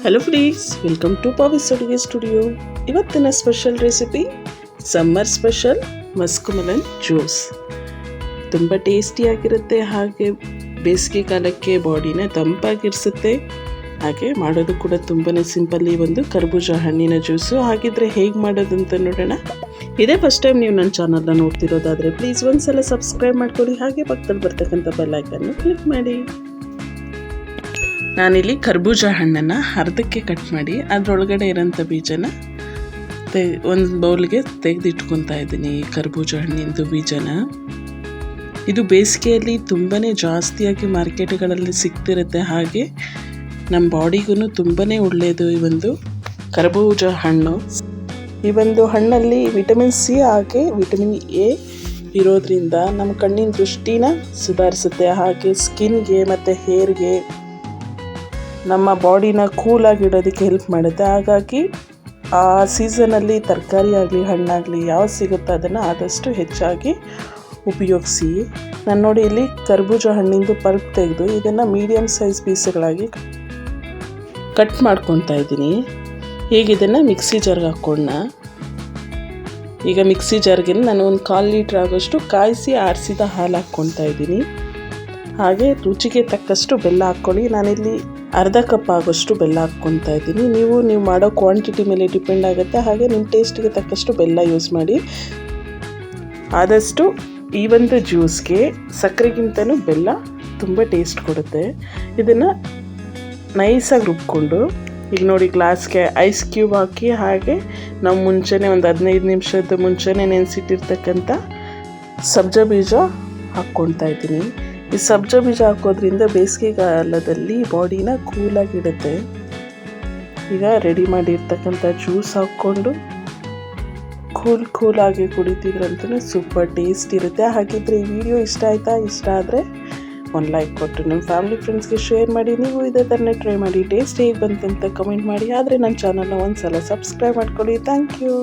Hello friends, welcome to ಪವಿಸ್ ಅಡುಗೆ studio. ಇವತ್ತಿನ special recipe summer special Musk melon juice. ತುಂಬ ಟೇಸ್ಟಿಯಾಗಿರುತ್ತೆ, ಹಾಗೆ ಬೇಸಿಗೆ ಕಾಲಕ್ಕೆ ಬಾಡಿನ ತಂಪಾಗಿರಿಸುತ್ತೆ. ಹಾಗೆ ಮಾಡೋದು ಕೂಡ ತುಂಬಾ ಸಿಂಪಲ್. ಈ ಒಂದು ಕರ್ಬೂಜ ಹಣ್ಣಿನ ಜ್ಯೂಸು. ಹಾಗಿದ್ರೆ ಹೇಗೆ ಮಾಡೋದು ಅಂತ ನೋಡೋಣ. ಇದೇ ಫಸ್ಟ್ ಟೈಮ್ ನೀವು ನನ್ನ ಚಾನಲ್ನ ನೋಡ್ತಿರೋದಾದರೆ ಪ್ಲೀಸ್ ಒಂದ್ಸಲ ಸಬ್ಸ್ಕ್ರೈಬ್ ಮಾಡ್ಕೊಳ್ಳಿ. ಹಾಗೆ ಪಕ್ಕದಲ್ಲಿ ಬರ್ತಕ್ಕಂಥ ಬೆಲ್ ಐಕನ್ನು ಕ್ಲಿಕ್ ಮಾಡಿ. ನಾನಿಲ್ಲಿ ಕರ್ಬೂಜ ಹಣ್ಣನ್ನು ಅರ್ಧಕ್ಕೆ ಕಟ್ ಮಾಡಿ ಅದರೊಳಗಡೆ ಇರೋಂಥ ಬೀಜನ ಒಂದು ಬೌಲ್ಗೆ ತೆಗೆದಿಟ್ಕೊತಾ ಇದ್ದೀನಿ. ಈ ಕರ್ಬೂಜ ಹಣ್ಣಿಂದು ಬೀಜನ ಇದು ಬೇಸಿಗೆಯಲ್ಲಿ ತುಂಬಾ ಜಾಸ್ತಿಯಾಗಿ ಮಾರ್ಕೆಟ್ಗಳಲ್ಲಿ ಸಿಗ್ತಿರುತ್ತೆ. ಹಾಗೆ ನಮ್ಮ ಬಾಡಿಗೂ ತುಂಬಾ ಒಳ್ಳೆಯದು ಈ ಒಂದು ಕರ್ಬೂಜ ಹಣ್ಣು. ಈ ಒಂದು ಹಣ್ಣಲ್ಲಿ ವಿಟಮಿನ್ ಸಿ ಹಾಗೆ ವಿಟಮಿನ್ ಎ ಇರೋದ್ರಿಂದ ನಮ್ಮ ಕಣ್ಣಿನ ದೃಷ್ಟಿನ ಸುಧಾರಿಸುತ್ತೆ. ಹಾಗೆ ಸ್ಕಿನ್ಗೆ ಮತ್ತು ಹೇರ್ಗೆ ನಮ್ಮ ಬಾಡಿನ ಕೂಲಾಗಿಡೋದಕ್ಕೆ ಹೆಲ್ಪ್ ಮಾಡುತ್ತೆ. ಹಾಗಾಗಿ ಆ ಸೀಸನಲ್ಲಿ ತರಕಾರಿ ಆಗಲಿ ಹಣ್ಣಾಗಲಿ ಯಾವ್ದು ಸಿಗುತ್ತೋ ಅದನ್ನು ಆದಷ್ಟು ಹೆಚ್ಚಾಗಿ ಉಪಯೋಗಿಸಿ. ನಾನು ನೋಡಿ ಇಲ್ಲಿ ಕರ್ಬೂಜ ಹಣ್ಣಿಂದು ಪಲ್ಪ್ ತೆಗೆದು ಇದನ್ನು ಮೀಡಿಯಮ್ ಸೈಜ್ ಪೀಸ್ಗಳಾಗಿ ಕಟ್ ಮಾಡ್ಕೊತಾ ಇದ್ದೀನಿ. ಈಗ ಇದನ್ನು ಮಿಕ್ಸಿ ಜಾರ್ಗೆ ಹಾಕ್ಕೊಳ್ಳೋಣ. ಈಗ ಮಿಕ್ಸಿ ಜಾರ್ಗೆ ನಾನು ಒಂದು 1/4 ಲೀಟ್ರ್ ಆಗೋಷ್ಟು ಕಾಯಿಸಿ ಆರಿಸಿದ ಹಾಲು ಹಾಕ್ಕೊತಾ ಇದ್ದೀನಿ. ಹಾಗೆ ರುಚಿಗೆ ತಕ್ಕಷ್ಟು ಬೆಲ್ಲ ಹಾಕ್ಕೊಳ್ಳಿ. ನಾನಿಲ್ಲಿ ಅರ್ಧ ಕಪ್ ಆಗೋಷ್ಟು ಬೆಲ್ಲ ಹಾಕ್ಕೊತಾ ಇದ್ದೀನಿ. ನೀವು ಮಾಡೋ ಕ್ವಾಂಟಿಟಿ ಮೇಲೆ ಡಿಪೆಂಡ್ ಆಗುತ್ತೆ. ಹಾಗೆ ನಿಮ್ಮ ಟೇಸ್ಟಿಗೆ ತಕ್ಕಷ್ಟು ಬೆಲ್ಲ ಯೂಸ್ ಮಾಡಿ. ಆದಷ್ಟು ಈ ಒಂದು ಜ್ಯೂಸ್ಗೆ ಸಕ್ಕರೆಗಿಂತನೂ ಬೆಲ್ಲ ತುಂಬ ಟೇಸ್ಟ್ ಕೊಡುತ್ತೆ. ಇದನ್ನು ನೈಸಾಗಿ ರುಬ್ಕೊಂಡು ಈಗ ನೋಡಿ ಗ್ಲಾಸ್ಗೆ ಐಸ್ ಕ್ಯೂಬ್ ಹಾಕಿ, ಹಾಗೆ ನಾವು ಮುಂಚೆನೇ ಒಂದು 15 ನಿಮಿಷದ ಮುಂಚೆನೇ ನೆನೆಸಿಟ್ಟಿರ್ತಕ್ಕಂಥ ಸಬ್ಜಾ ಬೀಜ ಹಾಕ್ಕೊತಾ ಇದ್ದೀನಿ. ಈ ಸಬ್ಜಾ ಬೀಜ ಹಾಕೋದ್ರಿಂದ ಬೇಸಿಗೆಗಾಲದಲ್ಲಿ ಬಾಡಿನ ಕೂಲಾಗಿಡುತ್ತೆ. ಈಗ ರೆಡಿ ಮಾಡಿರ್ತಕ್ಕಂಥ ಜ್ಯೂಸ್ ಹಾಕ್ಕೊಂಡು ಕೂಲಾಗಿ ಕುಡಿತಿದ್ರಂತೂ ಸೂಪರ್ ಟೇಸ್ಟ್ ಇರುತ್ತೆ. ಹಾಗಿದ್ರೆ ಈ ವಿಡಿಯೋ ಇಷ್ಟ ಆಯಿತಾ? ಇಷ್ಟ ಆದರೆ ಒಂದು ಲೈಕ್ ಕೊಟ್ಟು ನಿಮ್ಮ ಫ್ಯಾಮಿಲಿ ಫ್ರೆಂಡ್ಸ್ಗೆ ಶೇರ್ ಮಾಡಿ. ನೀವು ಇದೇ ಥರನೇ ಟ್ರೈ ಮಾಡಿ. ಟೇಸ್ಟ್ ಹೇಗೆ ಬಂತಂತ ಕಮೆಂಟ್ ಮಾಡಿ. ಆದರೆ ನನ್ನ ಚಾನಲ್ನ ಒಂದು ಸಲ ಸಬ್ಸ್ಕ್ರೈಬ್ ಮಾಡ್ಕೊಳ್ಳಿ. Thank you.